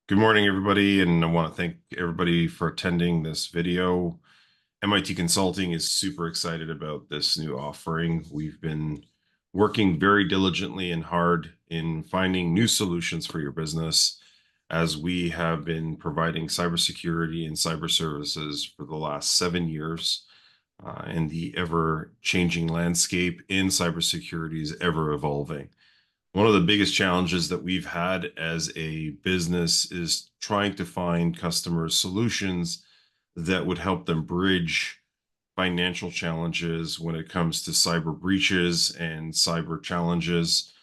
Good morning, everybody, and I want to thank everybody for attending this video. MIT Consulting is super excited about this new offering. We've been working very diligently and hard in finding new solutions for your business as we have been providing cybersecurity and cyber services for the last 7 years. And the ever-changing landscape in cybersecurity is ever evolving. One of the biggest challenges that we've had as a business is trying to find customers solutions that would help them bridge financial challenges when it comes to cyber breaches and cyber challenges,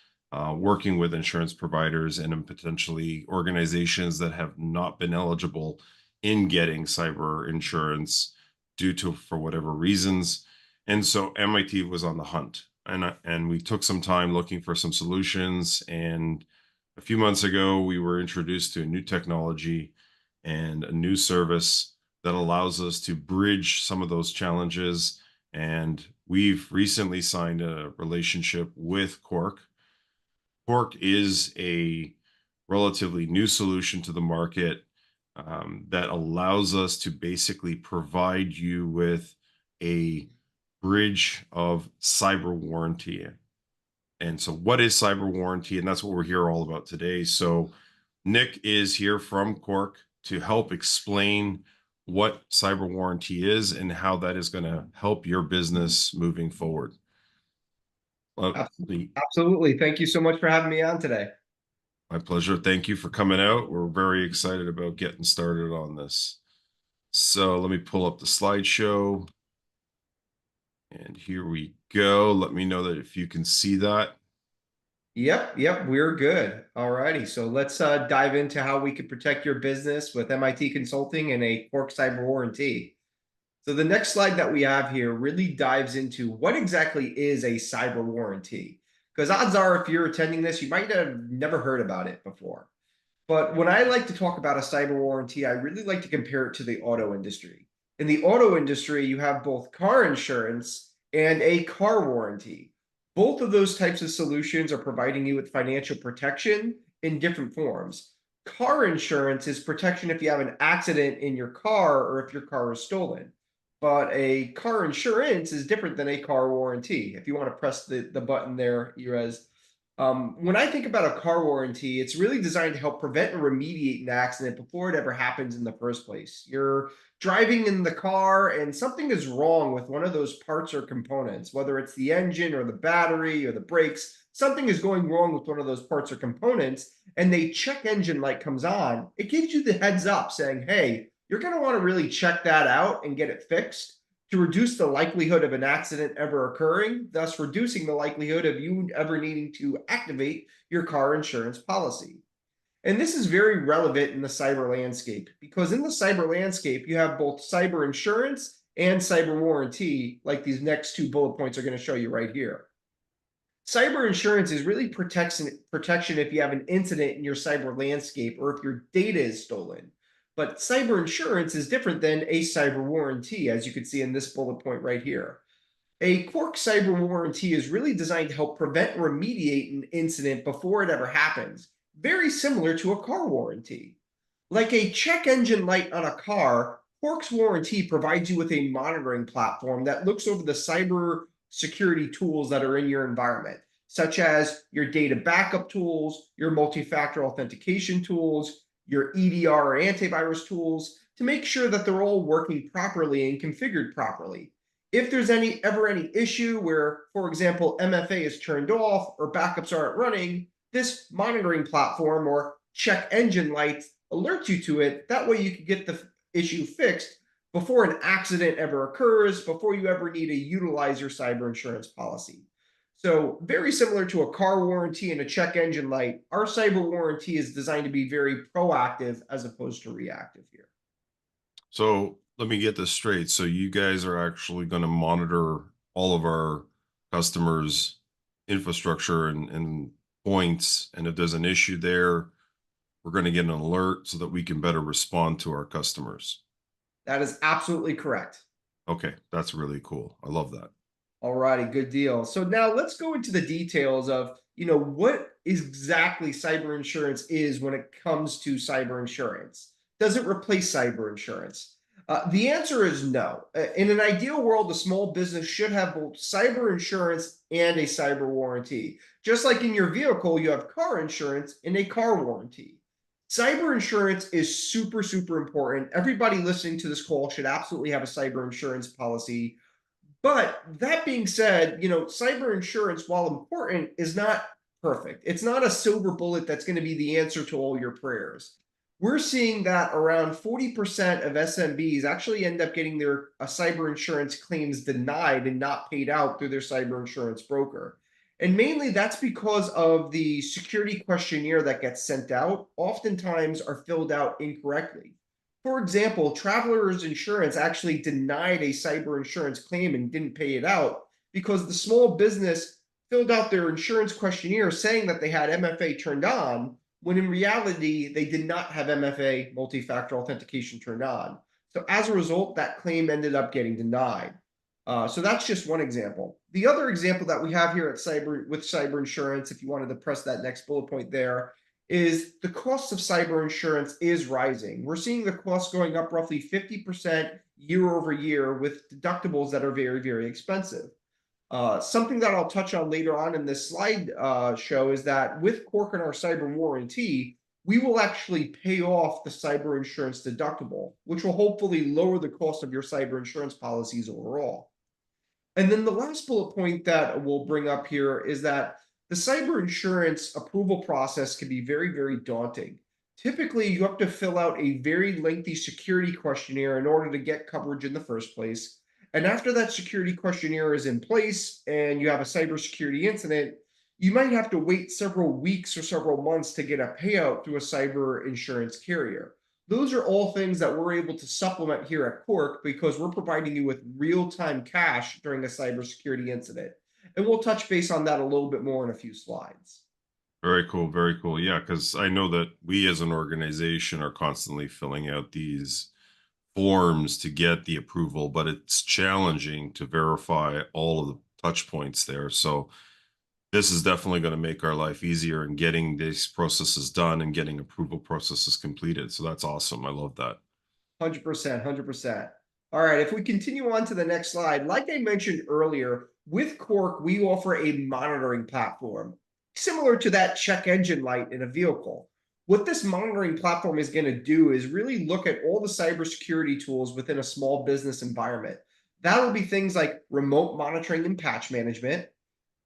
working with insurance providers and potentially organizations that have not been eligible in getting cyber insurance due to for whatever reasons. And so MIT was on the hunt, and we took some time looking for some solutions. And a few months ago, we were introduced to a new technology and a new service that allows us to bridge some of those challenges. And we've recently signed a relationship with Cork. Cork is a relatively new solution to the market that allows us to basically provide you with a bridge of cyber warranty. And so, what is cyber warranty? And that's what we're here all about today. So, Nick is here from Cork to help explain what cyber warranty is and how that is going to help your business moving forward. Absolutely. Thank you so much for having me on today. My pleasure. Thank you for coming out. We're very excited about getting started on this. So let me pull up the slideshow. And here we go. Let me know that if you can see that. Yep, we're good. All righty. So let's dive into how we could protect your business with MIT Consulting and a Cork Cyber Warranty. So the next slide that we have here really dives into what exactly is a cyber warranty. Because odds are, if you're attending this, you might have never heard about it before. But when I like to talk about a cyber warranty, I really like to compare it to the auto industry. In the auto industry, you have both car insurance and a car warranty. Both of those types of solutions are providing you with financial protection in different forms. Car insurance is protection if you have an accident in your car or if your car is stolen. But a car insurance is different than a car warranty. If you want to press the button there, Erez, when I think about a car warranty, it's really designed to help prevent and remediate an accident before it ever happens in the first place. You're driving in the car and something is wrong with one of those parts or components, whether it's the engine or the battery or the brakes, something is going wrong with one of those parts or components, and the check engine light comes on. It gives you the heads up saying, hey, you're going to want to really check that out and get it fixed to reduce the likelihood of an accident ever occurring, thus reducing the likelihood of you ever needing to activate your car insurance policy. And this is very relevant in the cyber landscape because in the cyber landscape, you have both cyber insurance and cyber warranty, like these next two bullet points are going to show you right here. Cyber insurance is really protection if you have an incident in your cyber landscape or if your data is stolen. But cyber insurance is different than a cyber warranty, as you can see in this bullet point right here. A Cork cyber warranty is really designed to help prevent and remediate an incident before it ever happens, very similar to a car warranty. Like a check engine light on a car, Cork's warranty provides you with a monitoring platform that looks over the cyber security tools that are in your environment, such as your data backup tools, your multi-factor authentication tools, your EDR or antivirus tools, to make sure that they're all working properly and configured properly. If there's ever any issue where, for example, MFA is turned off or backups aren't running, this monitoring platform or check engine light alerts you to it. That way you can get the issue fixed before an accident ever occurs, before you ever need to utilize your cyber insurance policy. So very similar to a car warranty and a check engine light, our cyber warranty is designed to be very proactive as opposed to reactive here. So let me get this straight. So you guys are actually going to monitor all of our customers' infrastructure and points. And if there's an issue there, we're going to get an alert so that we can better respond to our customers. That is absolutely correct. Okay, that's really cool. I love that. All righty, good deal. So now let's go into the details of, what exactly cyber insurance is when it comes to cyber insurance. Does it replace cyber insurance? The answer is no. In an ideal world, a small business should have both cyber insurance and a cyber warranty. Just like in your vehicle, you have car insurance and a car warranty. Cyber insurance is super, super important. Everybody listening to this call should absolutely have a cyber insurance policy, but that being said, cyber insurance, while important, is not perfect. It's not a silver bullet that's going to be the answer to all your prayers. We're seeing that around 40% of SMBs actually end up getting their cyber insurance claims denied and not paid out through their cyber insurance broker. And mainly that's because of the security questionnaire that gets sent out, oftentimes are filled out incorrectly. For example, Travelers Insurance actually denied a cyber insurance claim and didn't pay it out because the small business filled out their insurance questionnaire saying that they had MFA turned on, when in reality, they did not have MFA, multi-factor authentication, turned on. So as a result, that claim ended up getting denied. So that's just one example. The other example that we have here at cyber insurance, if you wanted to press that next bullet point there, is the cost of cyber insurance is rising. We're seeing the cost going up roughly 50% year over year with deductibles that are very, very expensive. Something that I'll touch on later on in this slide show is that with Cork and our cyber warranty, we will actually pay off the cyber insurance deductible, which will hopefully lower the cost of your cyber insurance policies overall. And then the last bullet point that we'll bring up here is that the cyber insurance approval process can be very, very daunting. Typically, you have to fill out a very lengthy security questionnaire in order to get coverage in the first place. And after that security questionnaire is in place and you have a cybersecurity incident, you might have to wait several weeks or several months to get a payout through a cyber insurance carrier. Those are all things that we're able to supplement here at Cork because we're providing you with real-time cash during a cybersecurity incident. And we'll touch base on that a little bit more in a few slides. Very cool, very cool. Yeah, because I know that we as an organization are constantly filling out these forms to get the approval, but it's challenging to verify all of the touch points there. So this is definitely going to make our life easier in getting these processes done and getting approval processes completed. So that's awesome. I love that. 100%, 100%. All right, if we continue on to the next slide, like I mentioned earlier, with Cork, we offer a monitoring platform similar to that check engine light in a vehicle. What this monitoring platform is going to do is really look at all the cybersecurity tools within a small business environment. That will be things like remote monitoring and patch management,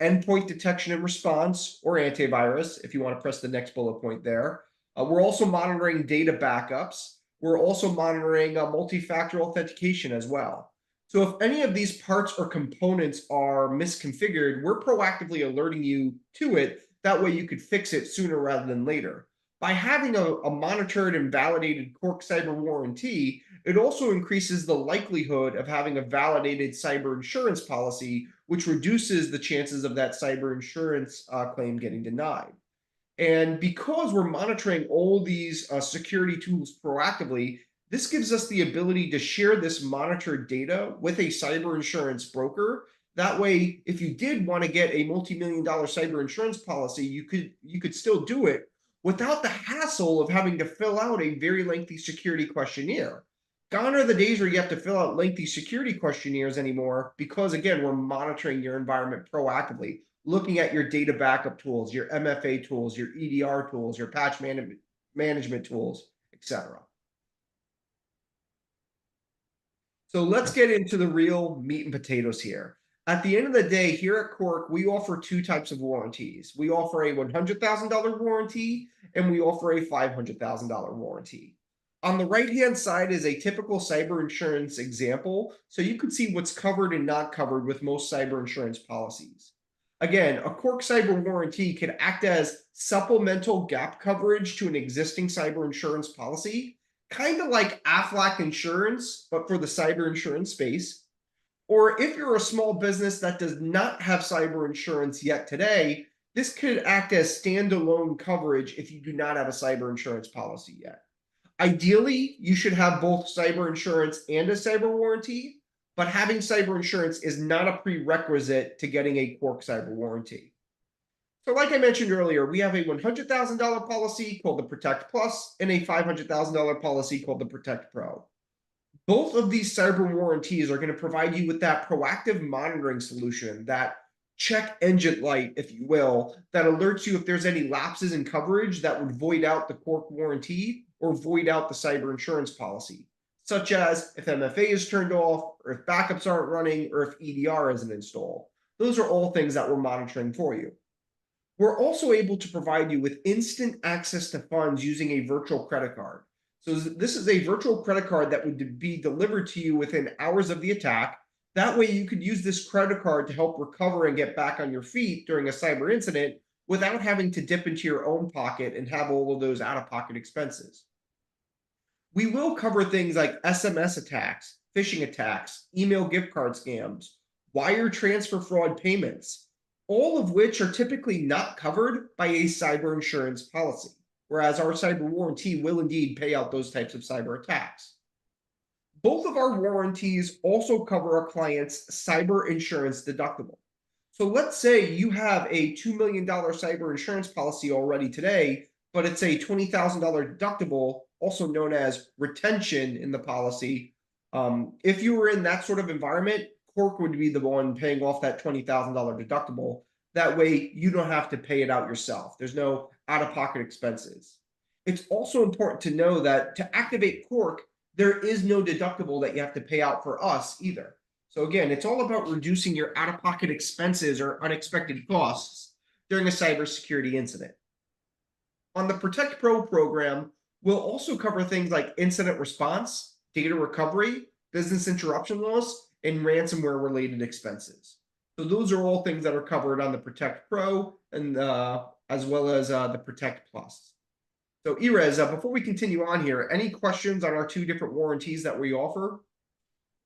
endpoint detection and response, or antivirus, if you want to press the next bullet point there. We're also monitoring data backups. We're also monitoring multi-factor authentication as well. So if any of these parts or components are misconfigured, we're proactively alerting you to it. That way you could fix it sooner rather than later. By having a monitored and validated Cork cyber warranty, it also increases the likelihood of having a validated cyber insurance policy, which reduces the chances of that cyber insurance claim getting denied. And because we're monitoring all these security tools proactively, this gives us the ability to share this monitored data with a cyber insurance broker. That way, if you did want to get a multi-million-dollar cyber insurance policy, you could still do it without the hassle of having to fill out a very lengthy security questionnaire. Gone are the days where you have to fill out lengthy security questionnaires anymore because, again, we're monitoring your environment proactively, looking at your data backup tools, your MFA tools, your EDR tools, your patch management tools, etc. So let's get into the real meat and potatoes here. At the end of the day, here at Cork, we offer two types of warranties. We offer a $100,000 warranty and we offer a $500,000 warranty. On the right-hand side is a typical cyber insurance example, so you can see what's covered and not covered with most cyber insurance policies. Again, a Cork cyber warranty can act as supplemental gap coverage to an existing cyber insurance policy, kind of like Aflac insurance, but for the cyber insurance space. Or if you're a small business that does not have cyber insurance yet today, this could act as standalone coverage if you do not have a cyber insurance policy yet. Ideally, you should have both cyber insurance and a cyber warranty, but having cyber insurance is not a prerequisite to getting a Cork cyber warranty. So, like I mentioned earlier, we have a $100,000 policy called the Protect Plus and a $500,000 policy called the Protect Pro. Both of these cyber warranties are going to provide you with that proactive monitoring solution, that check engine light, if you will, that alerts you if there's any lapses in coverage that would void out the Cork warranty or void out the cyber insurance policy, such as if MFA is turned off, or if backups aren't running, or if EDR isn't installed. Those are all things that we're monitoring for you. We're also able to provide you with instant access to funds using a virtual credit card. So this is a virtual credit card that would be delivered to you within hours of the attack. That way you could use this credit card to help recover and get back on your feet during a cyber incident without having to dip into your own pocket and have all of those out-of-pocket expenses. We will cover things like SMS attacks, phishing attacks, email gift card scams, wire transfer fraud payments, all of which are typically not covered by a cyber insurance policy, whereas our cyber warranty will indeed pay out those types of cyber attacks. Both of our warranties also cover our client's cyber insurance deductible. So let's say you have a $2 million cyber insurance policy already today, but it's a $20,000 deductible, also known as retention in the policy. If you were in that sort of environment, Cork would be the one paying off that $20,000 deductible. That way, you don't have to pay it out yourself. There's no out of pocket expenses. It's also important to know that to activate Cork, there is no deductible that you have to pay out for us either. So again, it's all about reducing your out-of-pocket expenses or unexpected costs during a cybersecurity incident. On the Protect Pro program, we'll also cover things like incident response, data recovery, business interruption loss, and ransomware related expenses. So those are all things that are covered on the Protect Pro and as well as the Protect Plus. So Erez, before we continue on here, any questions on our two different warranties that we offer?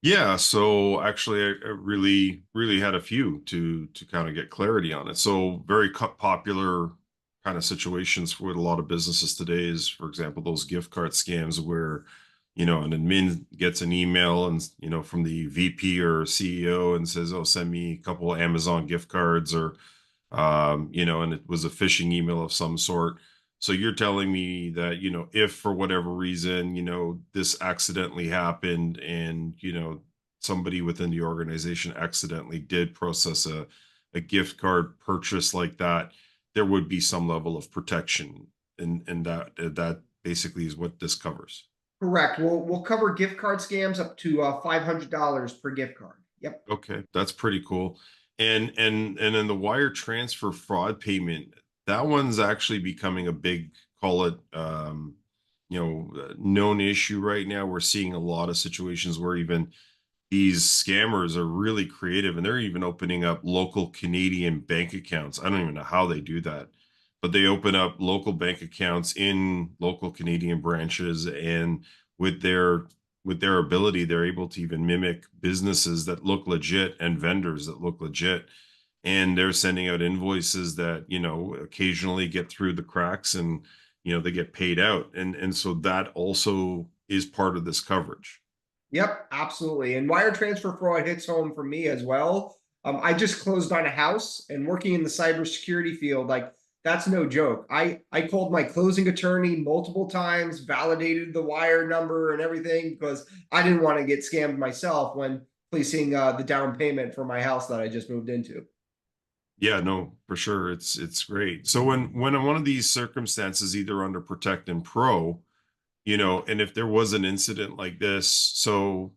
Yeah, so actually, I really had a few to kind of get clarity on it. So very popular kind of situations with a lot of businesses today is, for example, those gift card scams where, an admin gets an email and from the VP or CEO and says, "Oh, send me a couple Amazon gift cards," or and it was a phishing email of some sort. So you're telling me that, if for whatever reason, this accidentally happened and, somebody within the organization accidentally did process a gift card purchase like that, there would be some level of protection. And that basically is what this covers. Correct. We'll cover gift card scams up to $500 per gift card. Yep. Okay, that's pretty cool. And then the wire transfer fraud payment, that one's actually becoming a big, call it known issue right now. We're seeing a lot of situations where even these scammers are really creative and they're even opening up local Canadian bank accounts. I don't even know how they do that, but they open up local bank accounts in local Canadian branches, and with their ability, they're able to even mimic businesses that look legit and vendors that look legit. And they're sending out invoices that, occasionally get through the cracks and, they get paid out. And so that also is part of this coverage. Yep, absolutely. And wire transfer fraud hits home for me as well. I just closed on a house, and working in the cybersecurity field, like that's no joke. I called my closing attorney multiple times, validated the wire number and everything because I didn't want to get scammed myself when placing the down payment for my house that I just moved into. Yeah, no, for sure. It's great. So when in one of these circumstances, either under Protect and Pro, and if there was an incident like this, so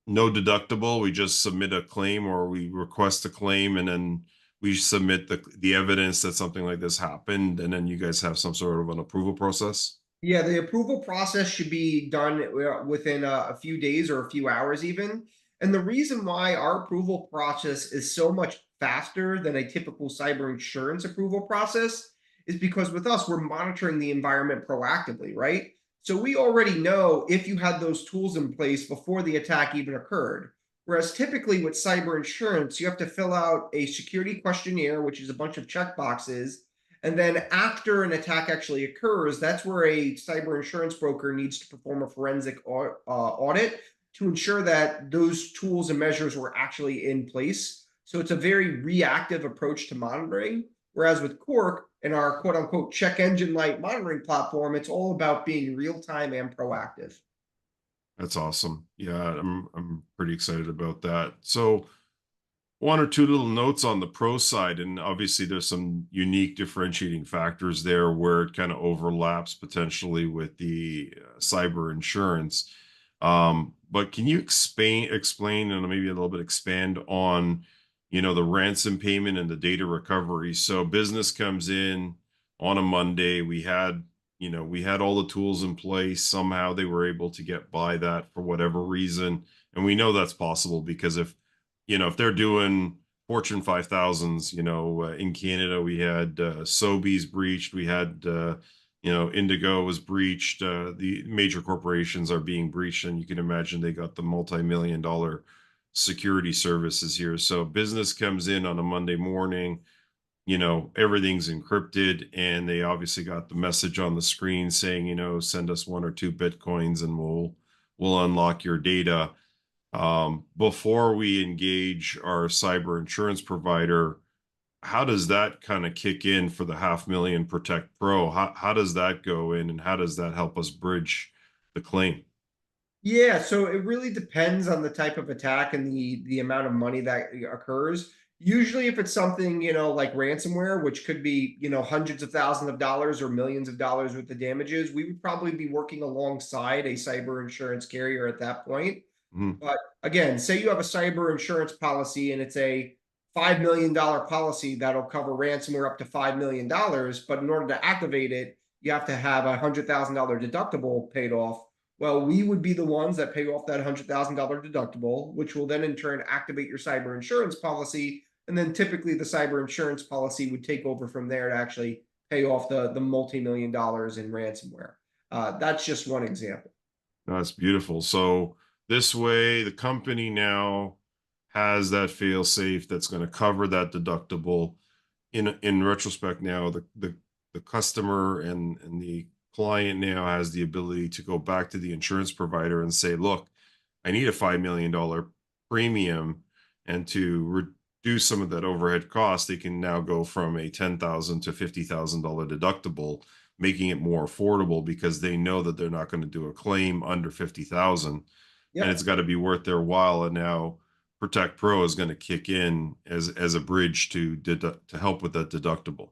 no deductible, we just submit a claim or we request a claim and then we submit the evidence that something like this happened, and then you guys have some sort of an approval process. Yeah, the approval process should be done within a few days or a few hours even. And the reason why our approval process is so much faster than a typical cyber insurance approval process is because with us, we're monitoring the environment proactively, right? So we already know if you had those tools in place before the attack even occurred. Whereas typically with cyber insurance, you have to fill out a security questionnaire, which is a bunch of check boxes, and then after an attack actually occurs, that's where a cyber insurance broker needs to perform a forensic audit to ensure that those tools and measures were actually in place. So it's a very reactive approach to monitoring. Whereas with Cork and our quote unquote check engine light monitoring platform, it's all about being real time and proactive. That's awesome. Yeah, I'm pretty excited about that. So one or two little notes on the pro side, and obviously there's some unique differentiating factors there where it kind of overlaps potentially with the cyber insurance. But can you explain and maybe a little bit expand on, the ransom payment and the data recovery? So business comes in on a Monday. We had all the tools in place. Somehow they were able to get by that for whatever reason, and we know that's possible because if they're doing Fortune 5000s, in Canada, we had Sobeys breached, we had, Indigo was breached, the major corporations are being breached, and you can imagine they got the multi-million dollar security services here. So business comes in on a Monday morning, everything's encrypted, and they obviously got the message on the screen saying, send us 1 or 2 Bitcoins and we'll unlock your data. Before we engage our cyber insurance provider, how does that kind of kick in for the 500,000 Protect Pro? How does that go in, and how does that help us bridge the claim? Yeah, so it really depends on the type of attack and the amount of money that occurs. Usually, if it's something, like ransomware, which could be, hundreds of thousands of dollars or millions of dollars with the damages, we would probably be working alongside a cyber insurance carrier at that point. Mhm. But again, say you have a cyber insurance policy and it's a $5 million policy that'll cover ransomware up to $5 million. But in order to activate it, you have to have $100,000 deductible paid off. Well, we would be the ones that pay off that $100,000 deductible, which will then in turn activate your cyber insurance policy. And then typically the cyber insurance policy would take over from there to actually pay off the multi-million dollars in ransomware. That's just one example. That's beautiful. So this way, the company now has that fail safe that's going to cover that deductible. In retrospect, now the customer and the client now has the ability to go back to the insurance provider and say, "Look, I need a $5 million premium, and to reduce some of that overhead cost, they can now go from a 10,000 to $50,000 deductible, making it more affordable because they know that they're not going to do a claim under 50,000, and it's Yep. got to be worth their while." And now Protect Pro is going to kick in as a bridge to help with that deductible.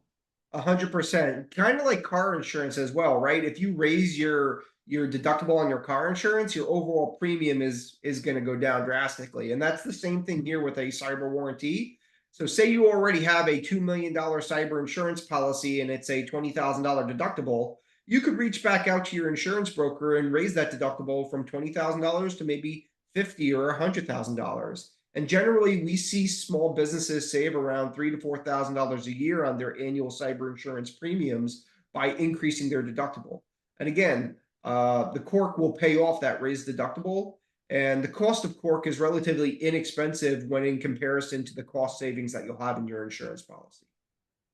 100%. Kind of like car insurance as well, right? If you raise your deductible on your car insurance, your overall premium is going to go down drastically. And that's the same thing here with a cyber warranty. So say you already have a $2 million cyber insurance policy and it's a $20,000 deductible, you could reach back out to your insurance broker and raise that deductible from $20,000 to maybe 50 or $100,000. And generally, we see small businesses save around $3,000 to $4,000 a year on their annual cyber insurance premiums by increasing their deductible. And again, the Cork will pay off that raised deductible, and the cost of Cork is relatively inexpensive when in comparison to the cost savings that you'll have in your insurance policy.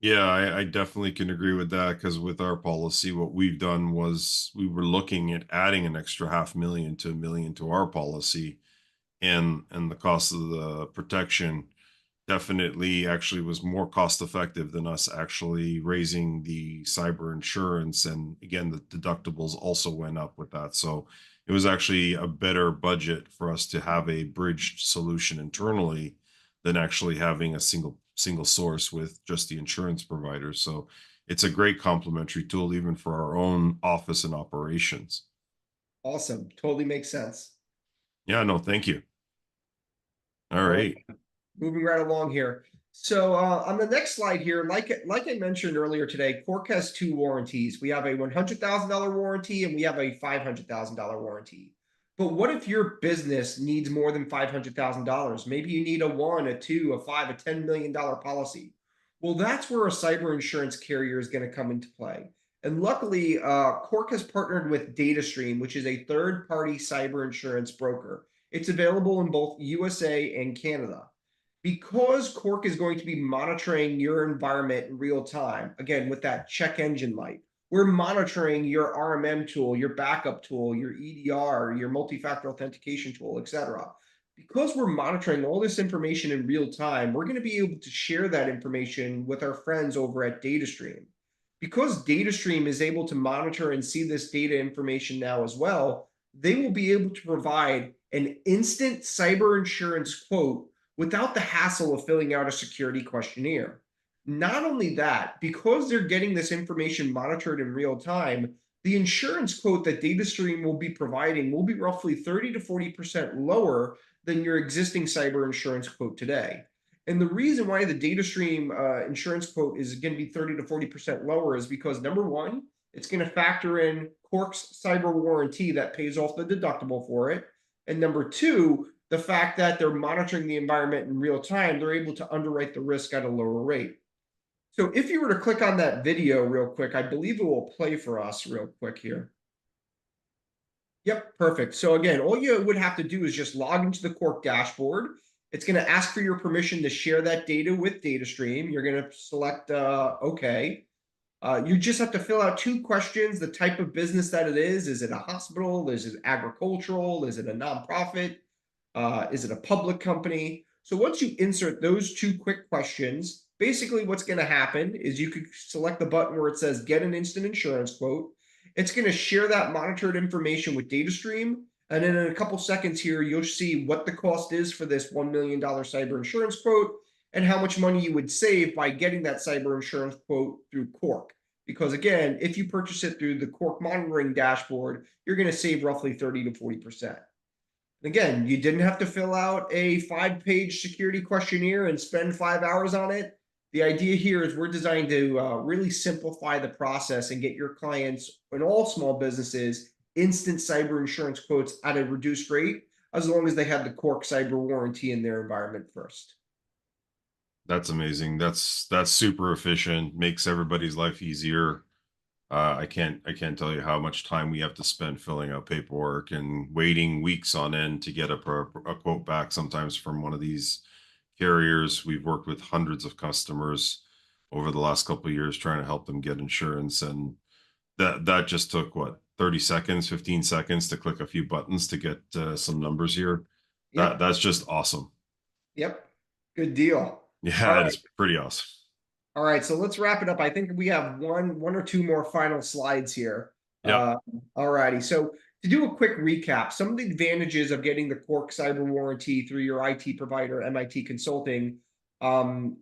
Yeah, I definitely can agree with that because with our policy, what we've done was we were looking at adding an extra 500,000 to 1 million to our policy, and the cost of the protection definitely actually was more cost effective than us actually raising the cyber insurance. And again, the deductibles also went up with that, so it was actually a better budget for us to have a bridged solution internally than actually having a single source with just the insurance provider. So it's a great complementary tool even for our own office and operations. Awesome. Totally makes sense. Yeah, no, thank you. All All right. right. Moving right along here. So on the next slide here, like I mentioned earlier today, Cork has two warranties. We have a $100,000 warranty and we have a $500,000 warranty. But what if your business needs more than $500,000? Maybe you need a one, a two, a five, a $10 million policy. Well, that's where a cyber insurance carrier is going to come into play. And luckily, Cork has partnered with DataStream, which is a third-party cyber insurance broker. It's available in both USA and Canada. Because Cork is going to be monitoring your environment in real time, again, with that check engine light, we're monitoring your RMM tool, your backup tool, your EDR, your multi-factor authentication tool, etc. Because we're monitoring all this information in real time, we're going to be able to share that information with our friends over at DataStream. Because DataStream is able to monitor and see this data information now as well, they will be able to provide an instant cyber insurance quote without the hassle of filling out a security questionnaire. Not only that, because they're getting this information monitored in real time, the insurance quote that DataStream will be providing will be roughly 30 to 40% lower than your existing cyber insurance quote today. And the reason why the DataStream insurance quote is going to be 30 to 40% lower is because number one, it's going to factor in Cork's cyber warranty that pays off the deductible for it. And number two, the fact that they're monitoring the environment in real time, they're able to underwrite the risk at a lower rate. So if you were to click on that video real quick, I believe it will play for us real quick here. Yep, perfect. So again, all you would have to do is just log into the Cork dashboard. It's going to ask for your permission to share that data with DataStream. You're going to select OK. You just have to fill out two questions: the type of business that it is. Is it a hospital? Is it agricultural? Is it a nonprofit? Is it a public company? So once you insert those two quick questions, basically what's going to happen is you could select the button where it says get an instant insurance quote. It's going to share that monitored information with DataStream. And then in a couple seconds here, you'll see what the cost is for this $1 million cyber insurance quote and how much money you would save by getting that cyber insurance quote through Cork. Because again, if you purchase it through the Cork monitoring dashboard, you're going to save roughly 30 to 40%. Again, you didn't have to fill out a 5-page security questionnaire and spend 5 hours on it. The idea here is we're designed to really simplify the process and get your clients and all small businesses instant cyber insurance quotes at a reduced rate, as long as they have the Cork cyber warranty in their environment first. That's amazing. That's super efficient, makes everybody's life easier. I can't tell you how much time we have to spend filling out paperwork and waiting weeks on end to get a quote back. Sometimes from one of these carriers, we've worked with hundreds of customers over the last couple of years trying to help them get insurance, and that just took what 30 seconds, 15 seconds to click a few buttons to get some numbers here. Yep. That's just awesome. Yep. Good deal. All Yeah, it right. is pretty awesome. All right, so let's wrap it up. I think we have one or two more final slides here. Yep. All righty. So to do a quick recap, some of the advantages of getting the Cork cyber warranty through your IT provider, MIT Consulting.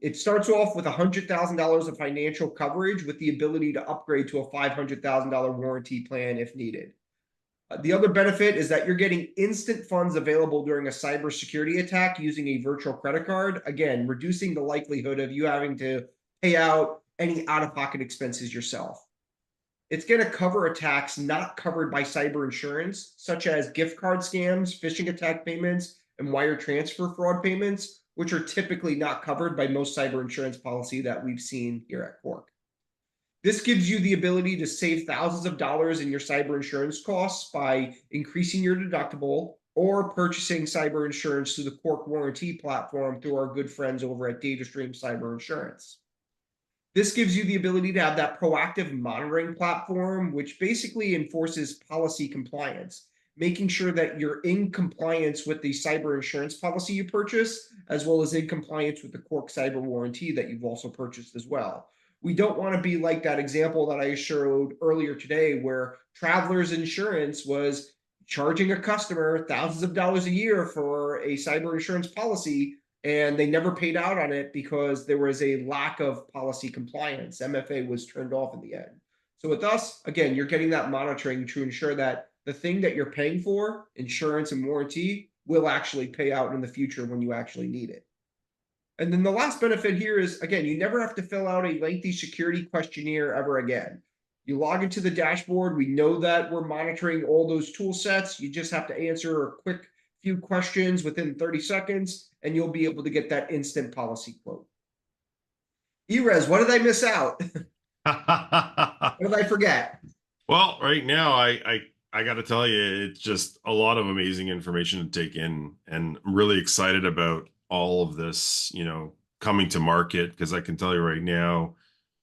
It starts off with $100,000 of financial coverage with the ability to upgrade to a $500,000 warranty plan if needed. The other benefit is that you're getting instant funds available during a cybersecurity attack using a virtual credit card, again, reducing the likelihood of you having to pay out any out-of-pocket expenses yourself. It's going to cover attacks not covered by cyber insurance, such as gift card scams, phishing attack payments, and wire transfer fraud payments, which are typically not covered by most cyber insurance policy that we've seen here at Cork. This gives you the ability to save thousands of dollars in your cyber insurance costs by increasing your deductible or purchasing cyber insurance through the Cork warranty platform through our good friends over at DataStream Cyber Insurance. This gives you the ability to have that proactive monitoring platform, which basically enforces policy compliance, making sure that you're in compliance with the cyber insurance policy you purchase, as well as in compliance with the Cork cyber warranty that you've also purchased as well. We don't want to be like that example that I showed earlier today, where Travelers Insurance was charging a customer thousands of dollars a year for a cyber insurance policy, and they never paid out on it because there was a lack of policy compliance. MFA was turned off in the end. So with us, again, you're getting that monitoring to ensure that the thing that you're paying for, insurance and warranty, will actually pay out in the future when you actually need it. And then the last benefit here is, again, you never have to fill out a lengthy security questionnaire ever again. You log into the dashboard. We know that we're monitoring all those tool sets. You just have to answer a quick few questions within 30 seconds, and you'll be able to get that instant policy quote. Erez, what did I miss out? What did I forget? Well, right now, I got to tell you, it's just a lot of amazing information to take in, and I'm really excited about all of this, coming to market, because I can tell you right now,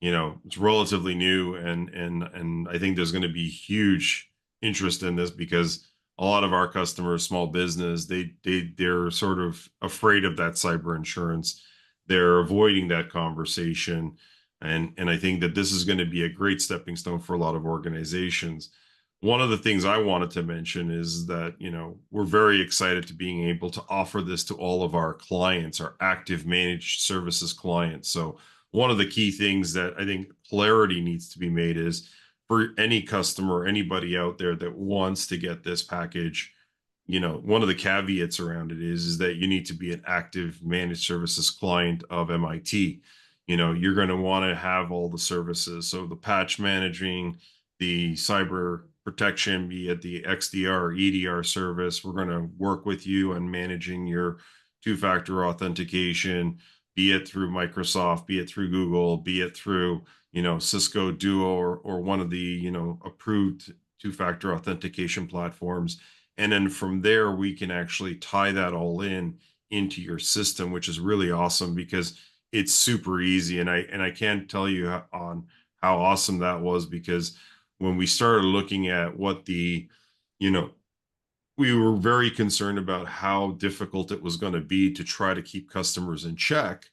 it's relatively new, and I think there's going to be huge interest in this because a lot of our customers, small business, they're sort of afraid of that cyber insurance. They're avoiding that conversation, and I think that this is going to be a great stepping stone for a lot of organizations. One of the things I wanted to mention is that, we're very excited to being able to offer this to all of our clients, our active managed services clients. So one of the key things that I think clarity needs to be made is for any customer, anybody out there that wants to get this package, one of the caveats around it is that you need to be an active managed services client of MIT. You're going to want to have all the services. So the patch managing, the cyber protection, be it the XDR or EDR service, we're going to work with you on managing your two-factor authentication, be it through Microsoft, be it through Google, be it through, Cisco Duo or one of the, approved two-factor authentication platforms. And then from there, we can actually tie that all in into your system, which is really awesome because it's super easy. And I can't tell you on how awesome that was, because when we started looking at what you know, we were very concerned about how difficult it was going to be to try to keep customers in check.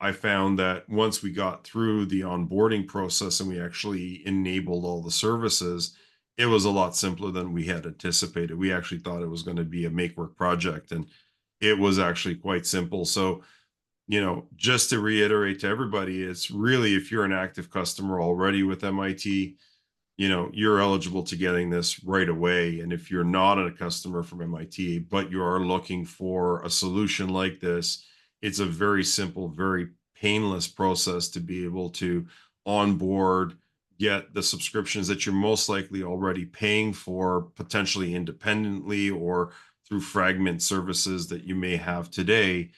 I found that once we got through the onboarding process and we actually enabled all the services, it was a lot simpler than we had anticipated. We actually thought it was going to be a make work project, and it was actually quite simple. So, just to reiterate to everybody, it's really, if you're an active customer already with MIT, you're eligible to getting this right away. And if you're not a customer from MIT, but you are looking for a solution like this, it's a very simple, very painless process to be able to onboard, get the subscriptions that you're most likely already paying for, potentially independently or through fragment services that you may have today,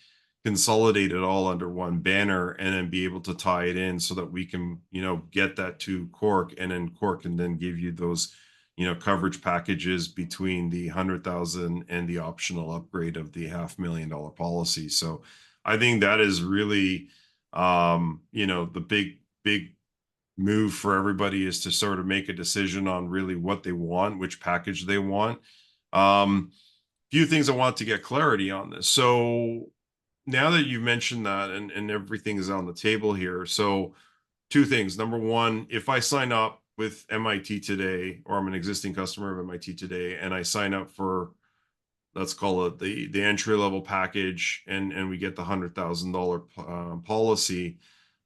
consolidate it all under one banner, and then be able to tie it in so that we can, get that to Cork, and then Cork can then give you those, coverage packages between the 100,000 and the optional upgrade of the $500,000 policy. So I think that is really, the big move for everybody is to sort of make a decision on really what they want, which package they want. Few things I want to get clarity on this. So now that you've mentioned that, and everything is on the table here, so two things. Number one, if I sign up with MIT today, or I'm an existing customer of MIT today, and I sign up for, let's call it the entry level package, and we get the $100,000 policy,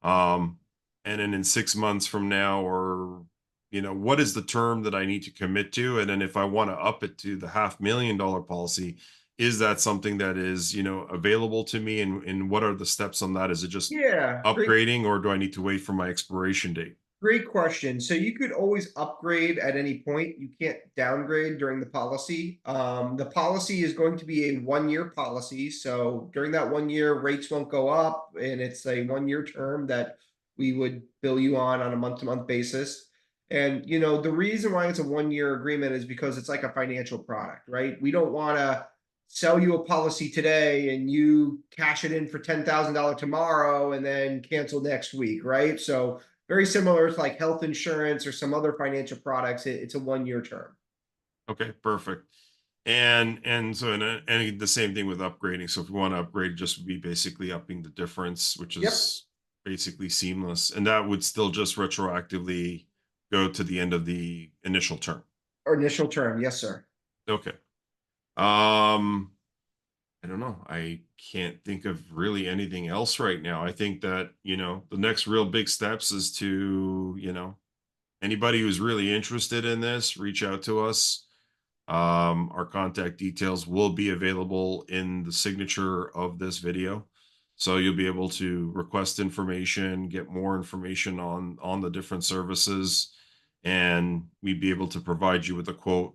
and then in 6 months from now, or what is the term that I need to commit to? And then if I want to up it to the $500,000 policy, is that something that is, available to me? And what are the steps on that? Is it just Yeah, great. upgrading, or do I need to wait for my expiration date? Great question. So you could always upgrade at any point. You can't downgrade during the policy. The policy is going to be a 1 year policy. So during that 1 year, rates won't go up, and it's a 1 year term that we would bill you on a month to month basis. And the reason why it's a 1 year agreement is because it's like a financial product, right? We don't want to sell you a policy today and you cash it in for $10,000 tomorrow and then cancel next week, right? So very similar to like health insurance or some other financial products. It's a 1 year term. Okay, perfect. And so, and the same thing with upgrading. So if we want to upgrade, just be basically upping the difference, which Yep. is basically seamless, and that would still just retroactively go to the end of the initial term. Or initial term. Yes, sir. Okay. Um, I don't know. I can't think of really anything else right now. I think that, the next real big steps is to, anybody who's really interested in this, reach out to us. Our contact details will be available in the signature of this video. So you'll be able to request information, get more information on the different services, and we'd be able to provide you with a quote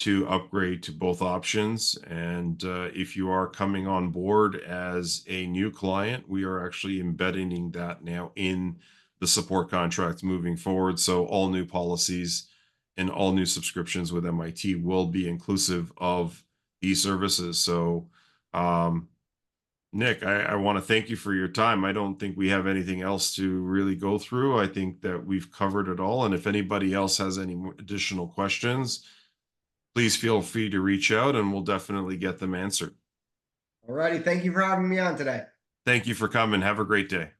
to upgrade to both options. And if you are coming on board as a new client, we are actually embedding that now in the support contracts moving forward. So all new policies and all new subscriptions with MIT will be inclusive of these services. So, um, Nick, I want to thank you for your time. I don't think we have anything else to really go through. I think that we've covered it all. And if anybody else has any additional questions, please feel free to reach out and we'll definitely get them answered. All righty. Thank you for having me on today. Thank you for coming. Have a great day.